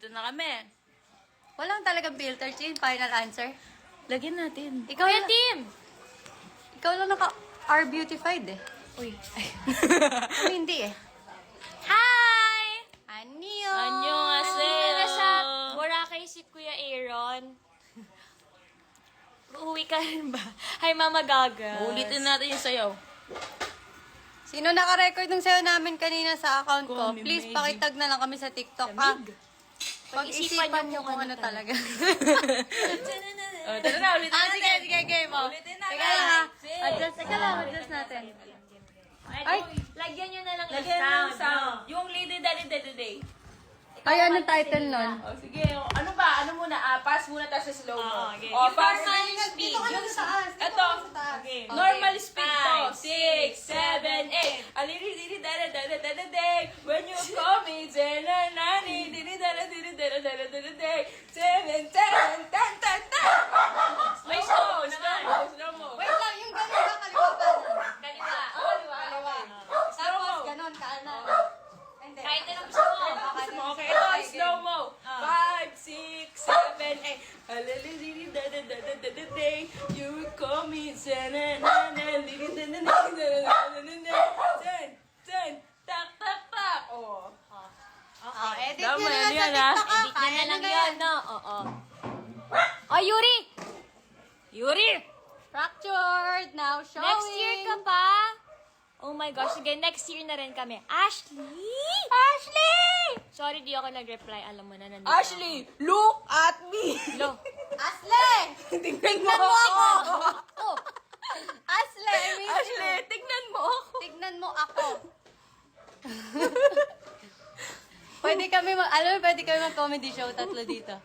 Dito na kami. Walang talagang filter, Chin. Final answer. Lagyan natin. Ikaw Kuya lang, Tim! ikaw lang naka-R-beautified eh. Uy. Kami hindi eh. Hi! Anyo! Annyeonghaseyo! Nasa Boracay si Kuya Aaron. Uuwi ka rin ba? Hi, Mama Gaga. Ulitin natin yung sayaw. Sino naka-record ng sayo namin kanina sa account ko? Kami, Please, maybe. pakitag na lang kami sa TikTok, ha? Lamig. Pag-isipan nyo kung ano talaga. Oh, tara na, ulitin natin. Sige, game mo. Ulitin natin. Teka lang, ha? Adjust natin. Ay, lagyan nyo na lang Lagyan yung ng sound. Yung Lady Daddy Day. Ay, anong title nun? Oh, sige. Ano ba? Ano muna? Pass muna tayo sa slow mo. Oo, okay. Oh, Yung pass. normal speed. Dito ka lang sa taas. Ito. Okay. Normal speed to. 5, 6, 7, 8. Aliri dada dada dada day. When you call me, dada nani, didi dada didi dada dada dada day. 7, 10, 10, 10, 10. May slow, slow mo. Wait lang, yung ganun ka, kaliwa kanan. Kaliwa. Kaliwa. Tapos, ganun, kanan. Hindi. Kahit anong gusto mo. Okay, ito ay slow mo. 5, 6, 7, 8. Aliri dada dada dada day. You will call me, dada nana, didi dada dada dada dada. 10, 10, tak tak tak. Oh. Edit Tama nyo na lang yan, sa ha? TikTok, ha? Edit nyo Kaya na lang na yun, no? Oo. Oh, Yuri! Yuri! Fractured, now showing. Next year ka pa? Oh my gosh, sige, next year na rin kami. Ashley! Ashley! Sorry, di ako nag-reply. Alam mo na, nandito Ashley, look at me! ako. Lo. Asle! Tingnan mo Tignan mo ako! ako! Asle, I miss you. Ashley, tingnan mo ako! Tignan mo ako. Pwede kami mag-comedy show, tatlo dito.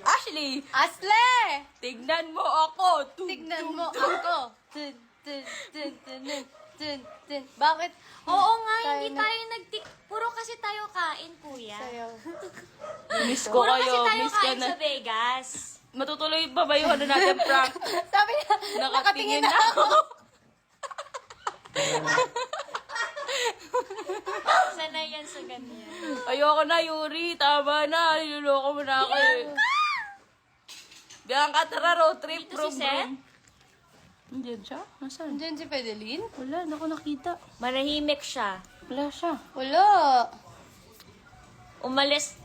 Ashley, Asle! tignan mo ako! Tignan mo ako. Dun, dun, dun, dun, dun, dun, dun. Bakit? Oo nga, hindi Tayo na- tayo Puro kasi tayo kain, kuya. Sayaw. Miss ko Puro kasi kayo, tayo miss ka kain na. sa Vegas. Matutuloy pa ba yung ano natin prank? Sabi niya, nakatingin na ako. Sanay yan sa ganyan. Ayoko na, Yuri. Tama na. Niloloko mo na ako eh. Bianca, tara, road trip. Dito si Seth? Nandiyan siya? Nasaan? Diyan si Pedeline? Wala, naku nakita. Manahimik siya. Wala siya. Wala. Umalis.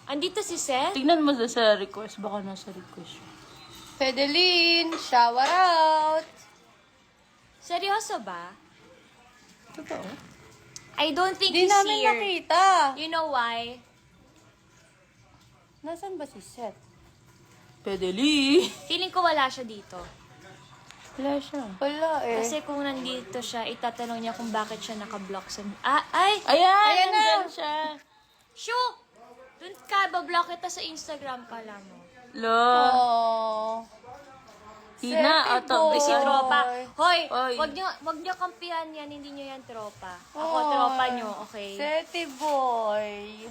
Andito si Seth? Tignan mo sa request. Baka nasa request siya. Pedeline, shower out. Seryoso ba? Totoo? I don't think Di he's namin here. nakita. You know why? Nasaan ba si Seth? Pedeli. Feeling ko wala siya dito. Wala siya. Wala eh. Kasi kung nandito siya, itatanong niya kung bakit siya nakablock sa... Ay! Ayan, Ayan na. nandyan siya. Shoo! Doon ka, bablock kita sa Instagram, kala mo. Lo. Oh. Tina, Seti out of boy. the Si Oy. tropa. Hoy, Oy. wag niyo kampihan yan, hindi niyo yan tropa. Ako Oy. tropa niyo, okay? Seti boy.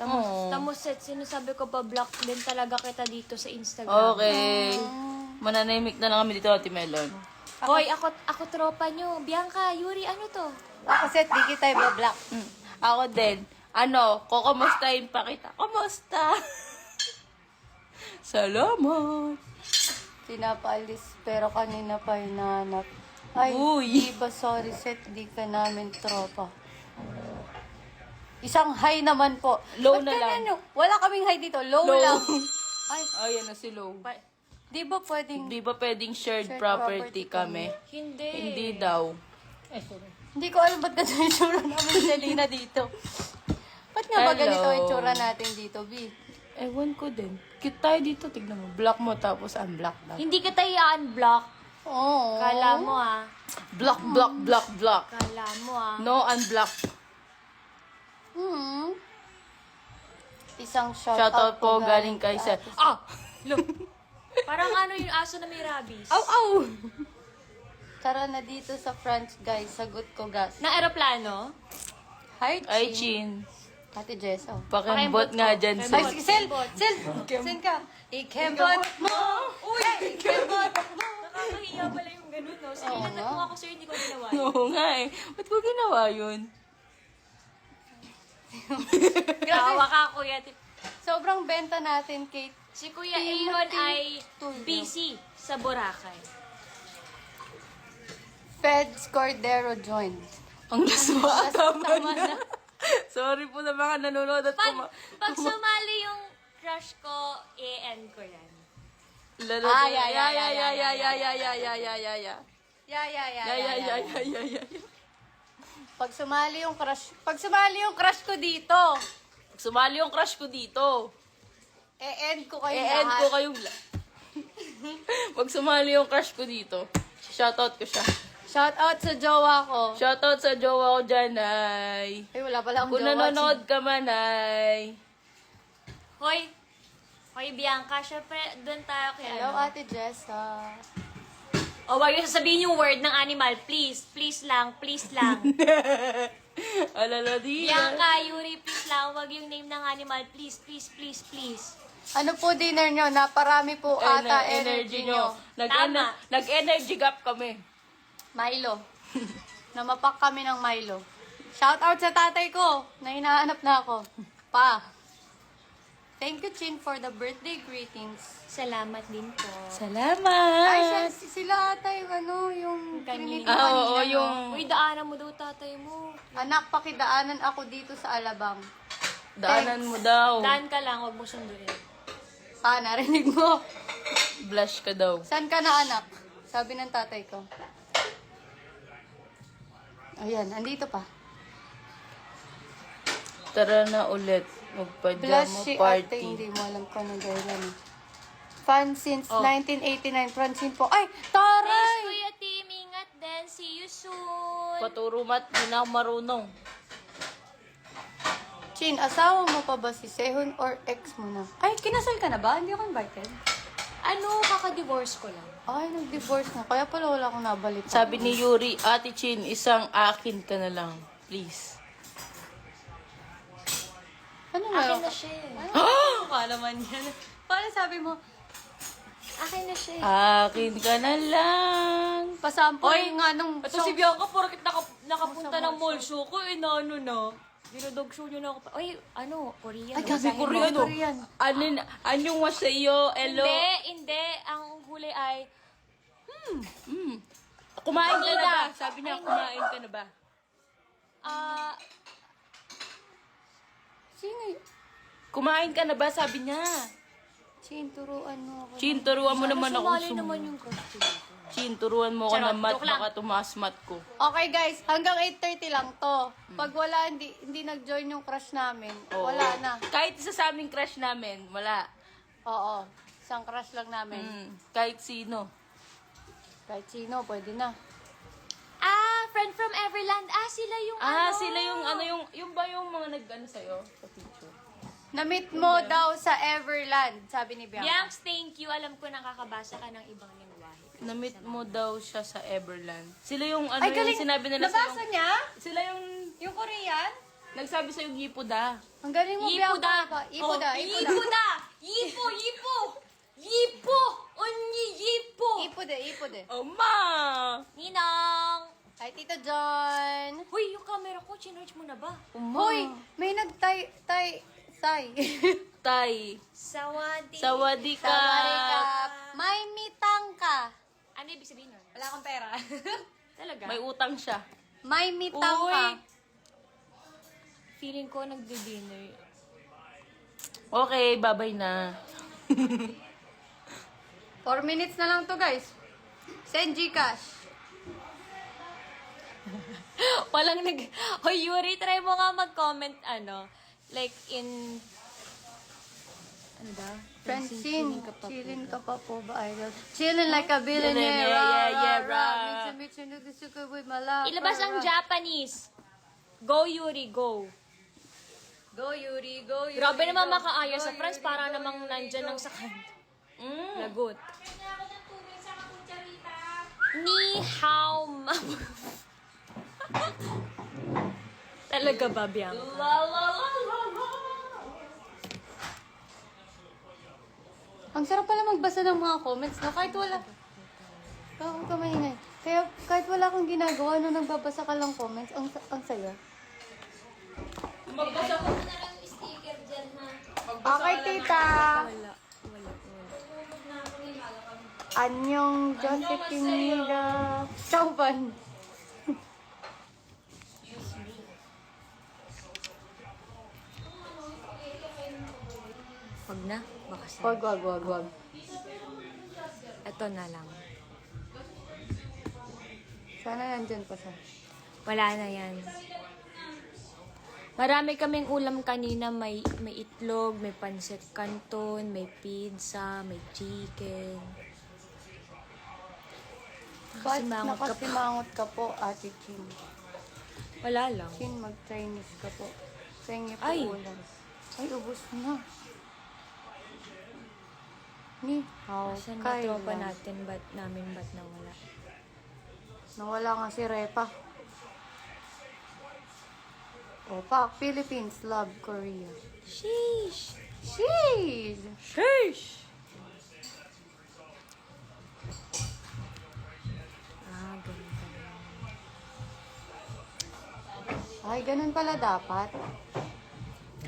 Tamo set, sinasabi ko bablock din talaga kita dito sa Instagram. Okay. Mananahimik na lang kami dito, Ate Melon. Hoy, ako tropa niyo. Bianca, Yuri, ano to? Ako Seth, di kita i-block. Ako din. Ano, kukumustahin pa kita. Kumusta? Salamat. Pinapaalis, pero kanina pa hinanap. Ay, Uy. di ba sorry Seth, di ka namin tropa. Isang high naman po. Low Ba't na ganyan lang. yung- Wala kaming high dito, low, Low. lang. Ay, Ayan na si Low. di ba pwedeng... Di ba pwedeng shared Shared property property kami? Hindi. Hindi daw. Hindi ko alam ba't ganito yung tsura namin ni Selena dito. Ba't nga ba Hello. ganito yung tsura natin dito, B? Ewan ko din. Cute tayo dito. Tignan mo. Block mo tapos unblock na. Hindi kita i-unblock. Oo. Kala mo ah. Block, block, block, block. Kala mo ah. No unblock. Isang Shoutout po galing kay Seth. Ah! Parang ano yung aso na may rabies. Ow, ow! Tara na dito sa France, guys. Sagot ko, gas. Na aeroplano? Hi, Ay, Chin. Chin. Ate Jessa. Pakembot nga dyan, Ay, Seth. Sel! Send ka. Ikembot mo! Uy! Ikembot mo! Nakakahiya pala yung ganun, no? Sige Oo na nga. ako, sir, hindi ko ginawa. yun. Oo nga eh. Ba't ko ginawa yun? Tawa ka, Kuya. Sobrang benta natin, Kate. Si Kuya Aaron ay busy sa Boracay. Feds Cordero joined. Ang laswa. Tama na. Sorry po sa mga nanonood at Pag sumali yung crush ko, i-end ko yan. Pag sumali yung crush ko dito, Sumali yung crush ko dito. e-end ko kayo E-end lahat. ko kayong Pag sumali yung crush ko dito, shoutout ko siya. Shout out sa jowa ko. Shoutout sa jowa ko dyan, ay. Ay, wala pala akong Kung jowa. nanonood ka man, ay. Hoy, Bianca, syempre, doon tayo kay Hello, ano. Ate Jessa. O, wag yung sasabihin yung word ng animal. Please. Please lang. Please lang. Alala di. Bianca, Yuri, please lang. Wag yung name ng animal. Please, please, please, please. Ano po dinner nyo? Naparami po ata energy nyo. Tama. Nag-energy gap kami. Milo. Namapak kami ng Milo. Shout out sa tatay ko na hinahanap na ako. Pa. Thank you, Chin, for the birthday greetings. Salamat din po. Salamat. Ay, sila ata yung yung Kanina. kininig ko Oo, kanina, no? yung Uy, daanan mo daw tatay mo. Anak, pakidaanan ako dito sa Alabang. daanan mo daw. Daan ka lang, wag mo sunduin. Ah, narinig mo. Blush ka daw. Saan ka na, anak? Sabi ng tatay ko. Ayan, andito pa. Tara na ulit. Magpajama Blush si ate, party. hindi mo alam kung ano dahilan. Fan since Oh. 1989, Francine po. Ay, Thanks, taray! Kuya Tim. Ingat din. See you soon. Paturo mat, di na ako marunong. Chin, asawa mo pa ba si Sehun or ex mo na? Ay, kinasal ka na ba? Hindi ako invited. Ano, kaka-divorce ko lang. Ay, nag-divorce na. Kaya pala wala akong nabalik. Sabi ni Yuri, Ate Chin, isang akin ka na lang. Please. Ano Akin meron na ka? siya eh. Ano ka naman yan? Paano sabi mo? Akin na siya eh. Akin ka na lang. Pasample Oy, nga nung Ito si Bianca, porkit nakapunta ng mall show ko, ano na. Dinodog show niyo na ako. Ay, ano, Korean. Ay, no? gabi Basahin mo. Korean. Anyong wasayo, hello. Hindi. Ang huli ay, Kumain ka na ba? Ay, Sabi niya, hindi. kumain ka na ba? Sino yun? Kumain ka na ba? Sabi niya. Chin, turuan mo ako. Chin, turuan mo naman ako. sumali naman yung crush ko dito. Chin, turuan mo ako Charot, ng mat, joke lang. baka tumaas mat ko. Okay guys, hanggang 8:30 lang to. Pag wala, hindi nag-join yung crush namin, Oo. wala na. Kahit isa sa aming crush namin, wala. Oo, isang crush lang namin. Kahit sino. Kahit sino, pwede na. Friend from Everland. Sila yung Sila yung ba yung mga nag-ano sa'yo? Sa picture. Na-meet mo daw sa Everland, sabi ni Bianca. Yanks, thank you. Alam ko nakakabasa ka ng ibang lingwahe. Na-meet mo daw siya sa Everland. Sila yung Ay, galing. yung sinabi nila Nabasa sa'yo. niya? Sila yung Yung Korean? nagsabi sa'yo Yipuda. Ang galing mo, Bianca. Ipuda. Yipo! Onyi yipo! Ipude. Oh, ma! Ninang! Hi, Tito John. Hoy, yung camera ko, chinarge mo na ba? Hoy, may say. Tay. Sawadi. Sawadi ka. Sawarikap. May mitang ka. Ano ibig sabihin nun? Wala akong pera. Talaga? May utang siya. May mitang Uy. ka. Feeling ko nagdi-dinner. Okay, babay na. 4 minutes na lang to, guys. Send Gcash. Walang Hoy, Yuri, try mo nga mag-comment, like in... Ano ba? Francine, chillin ka pa po ba, idol? Chillin like a billionaire. Yeah, Mitsubishi Nagasuka with my love. Ilabas ang Japanese. Go, Yuri, go. Go, Yuri. Go, Yuri. Grabe naman go. makaaya Go, sa France, Yuri, para go, namang Yuri, nandyan go. lang sa kanto. Mm. Lagot. Ni hao ma... Talaga ba, Bianca? Ang sarap pala magbasa ng mga comments, no? Kahit wala... Huwag ka maingay. Kaya kahit wala kang ginagawa, no, nagbabasa ka lang comments, ang saya. Magbasa ko. na lang yung sticker dyan, ha? Okay, tita. Wala. Anyong Josephine Nida. Chauban. Wag na. Baka siya. Wag. Ito na lang. Sana nandyan pa siya. Wala na yan. Marami kaming ulam kanina. May itlog, may pancit canton, may pizza, may chicken. Ba't Nakasimangot ka pa. nakasimangot ka po, Ate Chin? Wala lang. Chin, mag-Chinese ka po. Pengi po Ay. ulam. Ay, ubos na. Ni, how Saan na tropa natin? Ba't nawala? Nawala nga si Repa. Opa, Philippines love Korea. Sheesh! Sheesh! Sheesh! Ah, ganun pala. Ay, ganun pala dapat.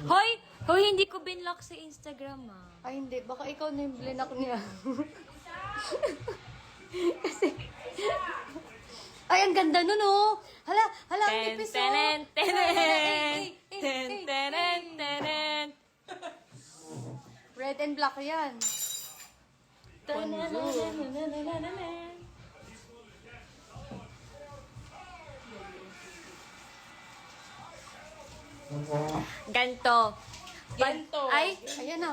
Hoy! Hoy, hindi ko binlock sa Instagram, ah. Ay, hindi. Baka ikaw na yung blinak niya. Kasi... Ay, ang ganda nun, oh! Hala, ang Ten, tipis, oh! tenen, tenen! Ay, Ten, tenen, tenen! Red and black yan. Bonjour. Ganto. Ganto. Ay, Ayan na.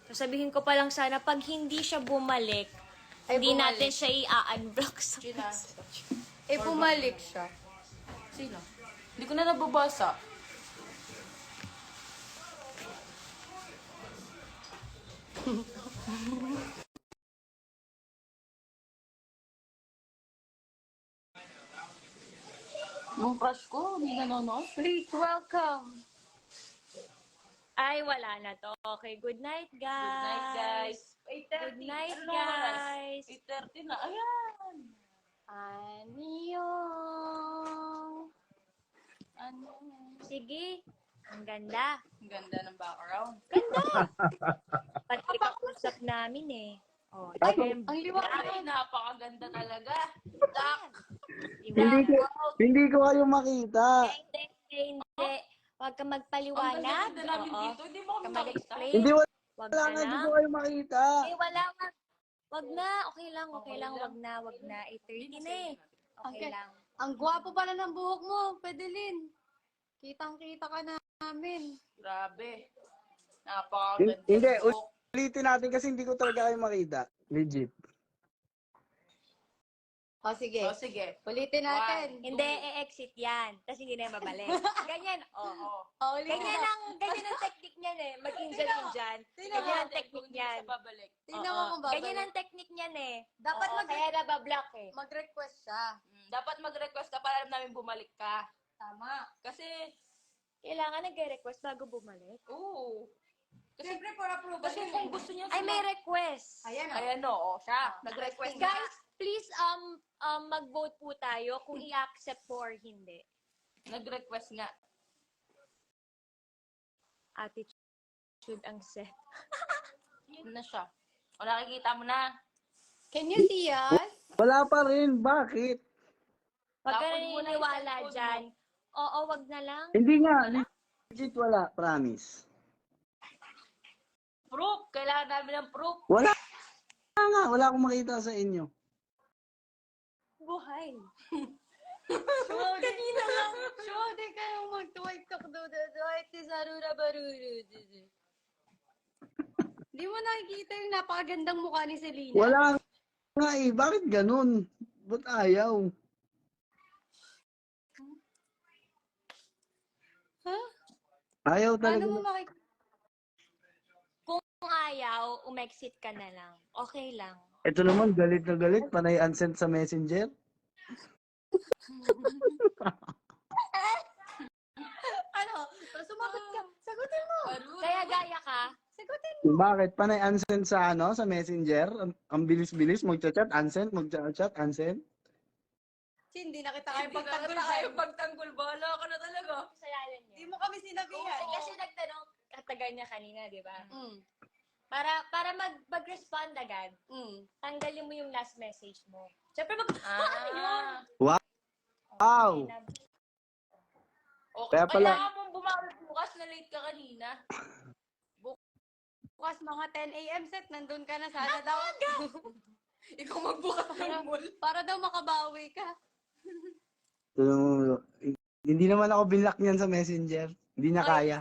sasabihin ko pa lang sana, pag hindi siya bumalik, Ay, hindi bumalik. natin siya i-unblock sa Eh, pumalik siya. Sino? Hindi ko na nababasa. Yung crush ko, hindi nanonood. Please, welcome. Ay, wala na to. Okay, good night, guys. Good night, guys. 8:30. Good night, Ano na oras? guys. 8:30 na. Ayan. Annyeong. Ano? Sige. Ang ganda. Ang ganda ng background. Pati kausap namin eh. Oh, Ay, Jem. ang liwanag. Ay, napakaganda talaga. Hindi ko kayo makita. Hindi. Huwag ka Ang magpaliwanag. ganda namin Oo. dito. Hindi mo kami Ka makita. mag-explain. Hindi Wag wala ka nga, hindi na. ko kayo makita. Eh, wala nga. Wag na. Okay lang. Wag na. 8:30 na eh. Okay Okay. lang. Ang gwapo pala ng buhok mo, Pedelin. Kitang-kita ka namin. Grabe. Napakaganda. Hindi, Oh, ulitin natin kasi hindi ko talaga kayo makita. Legit. O, sige. oh, sige. Ulitin natin. Hindi, e-exit yan. Tapos hindi na yan babalik. Ganyan. Oo. O, ulitin Ganyan na. ang technique niyan eh. Mag-injal dyan. Tingnan Ganyan mo. ang technique niyan. Babalik. Tingnan mo kung babalik. Ganyan ang technique niyan eh. Dapat Oo, kaya nabablock eh. mag-request siya. Dapat mag-request ka para alam namin bumalik ka. Tama. Kasi, Kailangan nag-request bago bumalik. oo. Kasi, Siyempre, for approval. kasi kung gusto niya Ay, may request. Ayan o. Ayan o, siya. Nag-request ka. Guys, please mag-vote po tayo kung i-accept po or hindi. Nag-request nga. Attitude ang set. Yun na siya. O nakikita mo na. Can you see us? Wala pa rin. Bakit? Wag ka Tapon mo na yung naniniwala cellphone dyan. Oo, wag na lang. Hindi nga. Legit wala. Promise. Proof. Kailangan namin ng proof. Wala nga. Wala akong makita sa inyo. Buhay. Kanina lang. Shode kayong mag-tuwag-tok do-do-do-ay tisarura baruru. Di mo nakikita yung napakagandang mukha ni Selena? Wala nga eh. Bakit ganun? Ba't ayaw? Ha? Ayaw Paano talaga. mo makikita? Kung ayaw, umexit ka na lang. Okay lang. Ito naman, galit na galit. Panay unsent sa messenger. Ano? Sumagot ka. Sagutin mo. Kaya gaya ka, Sagutin. Bakit? Panay unsent sa sa messenger? Ang bilis-bilis. Magchat-chat, unsent. Magchat-chat, unsent. Hindi na kita kaya Hindi ka pagtanggol na tayo dyan. pagtanggol. Bahala ka na talaga. Kasalanan Hindi niya. mo kami sinabihan. Kasi nagtanong katagal niya kanina, di ba? Mm. Para mag-respond agad, Mm. tanggalin mo yung last message mo. Siyempre ano yun? Wow! Okay. Kaya pala- Kailangan mong bumawi bukas na late ka kanina. Bukas mga 10 a.m. set, nandun ka na sana daw. Ikaw magbukas ng mall. Para daw makabawi ka. Hindi naman ako binlock niyan sa messenger. Hindi niya Ay. kaya.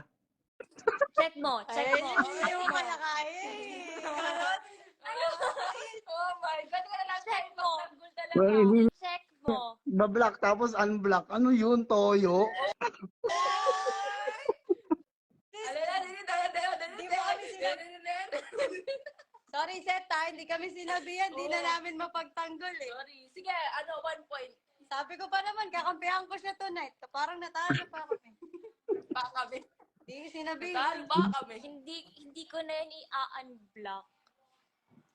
Check mo, check Ay, mo. hindi mo kaya kaya eh. Oh my God, wala lang Check mo. pagtanggol talaga. Well, hindi Check mo. ba-block tapos unblock. Ano yun, Toyo? Sorry, Seth, hindi kami sinabihan. Di na namin mapagtanggol eh. Sorry. Sige, 1 point. Sabi ko pa naman, kakampihan ko siya tonight. Parang natalo pa kami. Pa kami. Di sinabihan. Nagdaan pa kami. Hindi ko na yun i-unblock.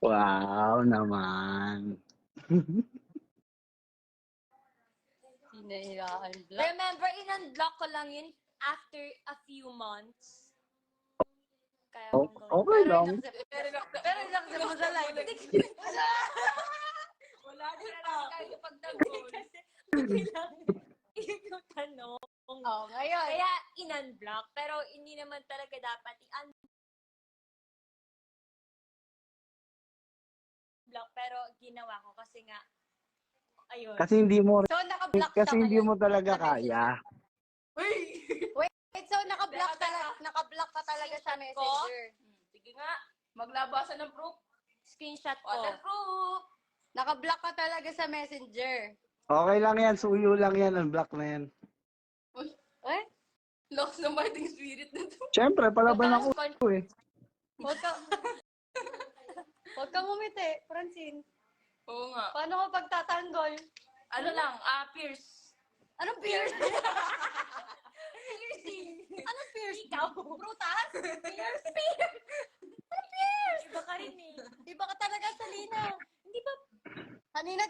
Wow naman. Hinahiraan. Remember, in-unblock ko lang yun after a few months. Kaya Okay lang. Pero ilang sa mo sa live. Wala din na lang kayo pagtanggol. Yung tanong. Oh, ngayon. Kaya in-unblock. Pero hindi naman talaga dapat i-unblock. Pero ginawa ko kasi nga, ayun. Kasi hindi mo So, naka-block siya kasi hindi ngayon. mo talaga kaya. Uy! Wait, so naka-block ka talaga sa messenger. Sige nga, maglabasan ng proof. Screenshot ko. Waterproof! Naka-block ka talaga sa messenger. Okay lang yan, suyo lang yan, unblock na yan. Eh? Lost ng fighting spirit na to. Siyempre, palaban ako eh. Huwag ka... Huwag kang umiti, Francine. Oo nga. Paano ko pagtatanggol? Ano lang, Pierce. Anong pierce? Piercing. Anong pierce? Ikaw. Prutas? Pierce. Anong pierce? Iba ka rin eh. Iba ka talaga, Salina. Hindi ba? Kanina,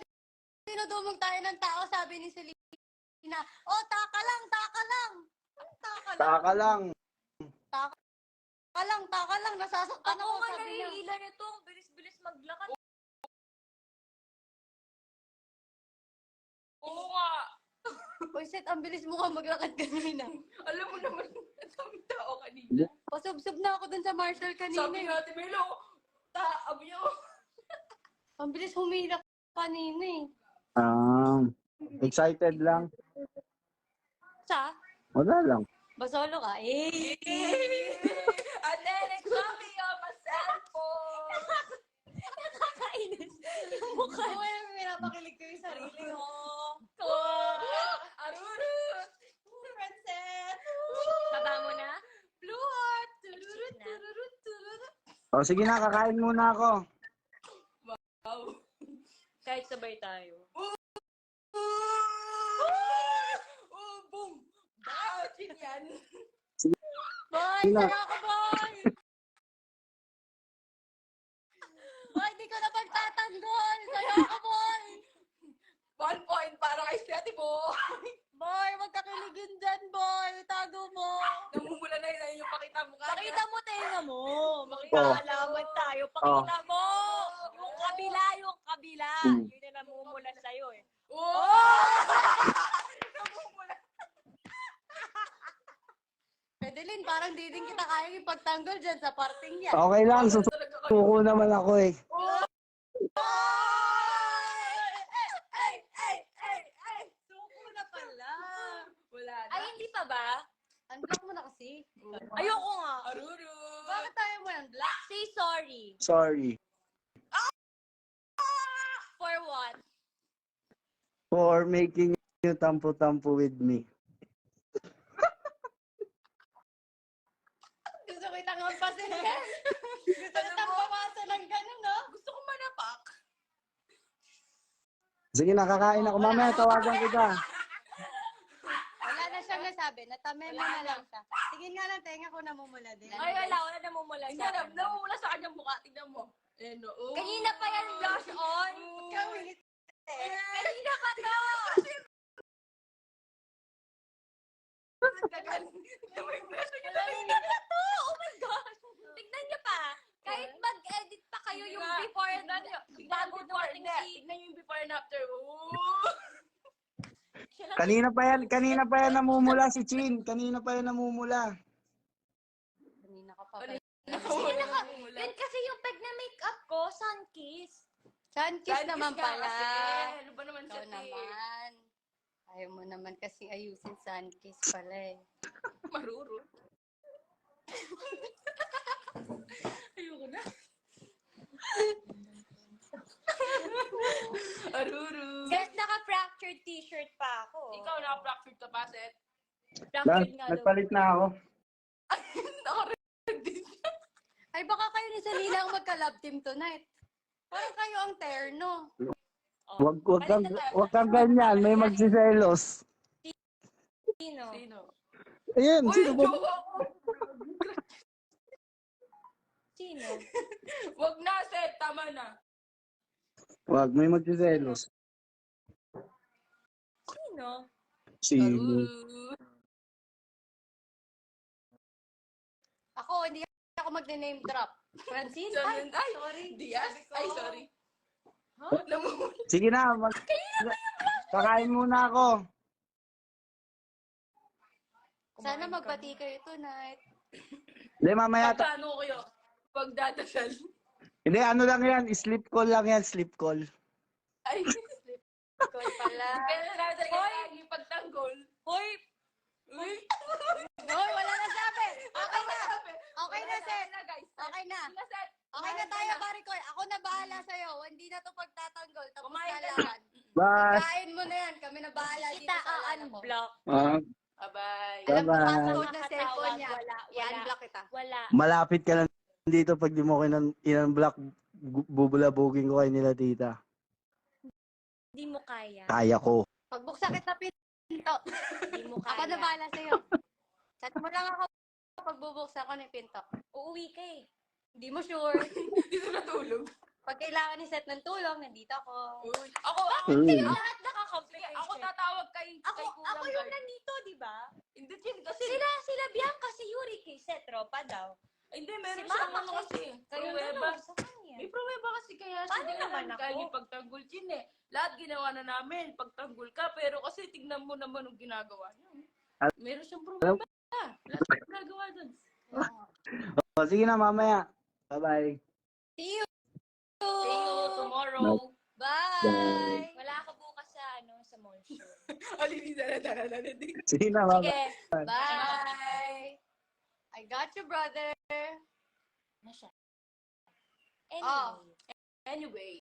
dinudumog tayo ng tao, sabi ni Salina. Oh, taka lang, taka lang. Anong taka lang? Taka lang. Taka lang, nasasaktan Ako ako, nga sabi niya. nahihila nito. Ang bilis-bilis maglakad. Oo nga. Uy, Seth, ang bilis mo nga maglakad kanina. Alam mo naman, ang tao kanina. Pasubsob na ako dun sa Marshall kanina. Sabi nga, Melo, sabi niyo. Ang bilis humila kanina eh. Excited lang. Sa? Wala lang. Basolo ka? Eh! And then it's copy of a cellphone. Nakakainis. Yung mukha. Uy, pinapakilig ko yung sarili ko. Aruru. Princess! Baba mo na. Blue heart! Tururut, tururut, tururut. O sige na, kakain muna ako. Wow. Kahit sabay tayo. Oh, boom. Bakit yan? Boy, Sino? saya ako, boy! Boy, di ko na pagtatanggol! Saya ako, boy! 1 point para kay Stati Bo. Boy, wag ka kiligin dyan, boy! Tago mo! Namumula na yun yung pakita mo ka. Pakita mo, tenga mo. Oh. Makikalaman tayo. Pakita mo. Yung kabila. Hmm. Yun na namumula sa'yo eh. Namumula. Pedelin, parang di din kita kayang ipagtanggol dyan sa parting yan. Okay lang, susuko naman ako eh. Suko na pala. Wala na. Ay, hindi pa ba? Unblock mo na kasi. Ayoko nga. Aruru. Bakit tayo mo unblock? Say sorry. Sorry. For what? For making you tampo-tampo with me. Gusto ko itang hampasin ka. Gusto ko itang pamasa ng ganun, no? Gusto ko manapak. Sige na, kakain ako. Mamaya tawagan kita. Wala na siyang nasabi. Natame mo na lang siya. Tingin nga lang, tenga ko namumula din. Ay, wala namumula Hindi sa na, akin. namumula sa kanyang mukha. Tingnan mo. Eh, no. Kanina pa yan, blush on. Ikaw, hindi. Kanina pa to. Kasi tagal. Tignan mo yung braso niya. Oh my gosh! Tignan niyo pa. Kahit mag-edit pa kayo yung before and bago dumating si... Tignan yung before and after. Ooh! Kanina pa yan namumula si Chin. Kanina pa yan namumula. Kanina ka pa pala. Yun kasi yung peg na makeup ko, Sunkiss. Sunkiss naman Kiss nga pala. kasi. Ano ba naman Ikaw siya, naman. Ayaw mo naman kasi ayusin Sunkiss pala eh. Maruro. Ayoko na. Aruru. Guys, naka-fractured t-shirt pa ako. Ikaw, naka-fractured ka pa, Seth. Fractured nga daw. Nagpalit na ako. Naka-red din siya. Ay baka kayo ni Salina ang magka-love team tonight. Parang kayo ang terno. Wag kang ganyan. May magsiselos. Sino? Sino? Ayun, Uy, sino ba? joke ako. Sino? Wag na, Seth. Tama na. Wag, may magsiselos. Sino? Sino? Aruru. Ako, hindi ako mag-name drop. Francine? Ay, Ay, sorry. Diaz? Sabi ko. Ay, sorry. Namumula. Sige na, kakain muna ako. Sana magbati kayo tonight. Hindi, mamaya. Pagkano kayo? Pagdadasal. Hindi, ano lang yan. Sleep call lang yan. Sleep call. Ay, Call pala. pero natin kayo pagtanggol. Hoy! Uy! Hoy, wala na sabi. Okay na. Okay na, Seth. na, guys. Okay na. Sige, Seth. Okay na tayo, Maricol. Ako na bahala sa'yo. Hindi na to pagtatanggol. Tapos Kumain na ka na. laban. Bye. Kain mo na yan. Kami na bahala dito Kita sa alam ko. unblock. Bye-bye. Alam ko Bye-bye. password na cellphone niya. Wala. I-unblock kita. Wala. Malapit ka lang dito pag di mo ko in-unblock, bubulabugin ko kay nila tita. Hindi mo kaya. Kaya ko. Pagbuksan kita pinto. Hindi mo kaya. Ako na bahala sa'yo. Chat mo lang ako pagbubuksan ko ng pinto. Uuwi ka eh. Hindi mo sure. Dito natulog. Pag kailangan ni Seth ng tulong, nandito ako. Uy. Ako, Lahat Sige, nakaka-complicate. ako tatawag kay Ako Kulang yung Guard. nandito, di ba? Hindi, Chin, kasi... Sila Bianca, si Yuri, kay Seth, tropa daw. Hindi, meron Si siyang Mama ano kasi. Kayo Pruweba. na sa kanya. May pruweba kasi kaya Paano siya naman naman ako? kaya pagtanggol, Chin eh. Lahat ginawa na namin, pagtanggol ka, pero kasi tignan mo naman ang ginagawa niya. Meron siyang pruweba. Lahat ang ginagawa dun. O, sige na, mamaya. Bye-bye. See you! See you tomorrow. Bye! Wala ka bukas sa, sa mall show. Alini, dala. Sige na, bye-bye. Sige. Bye! I got you, brother! Na siya. Oh. Anyway. Anyway.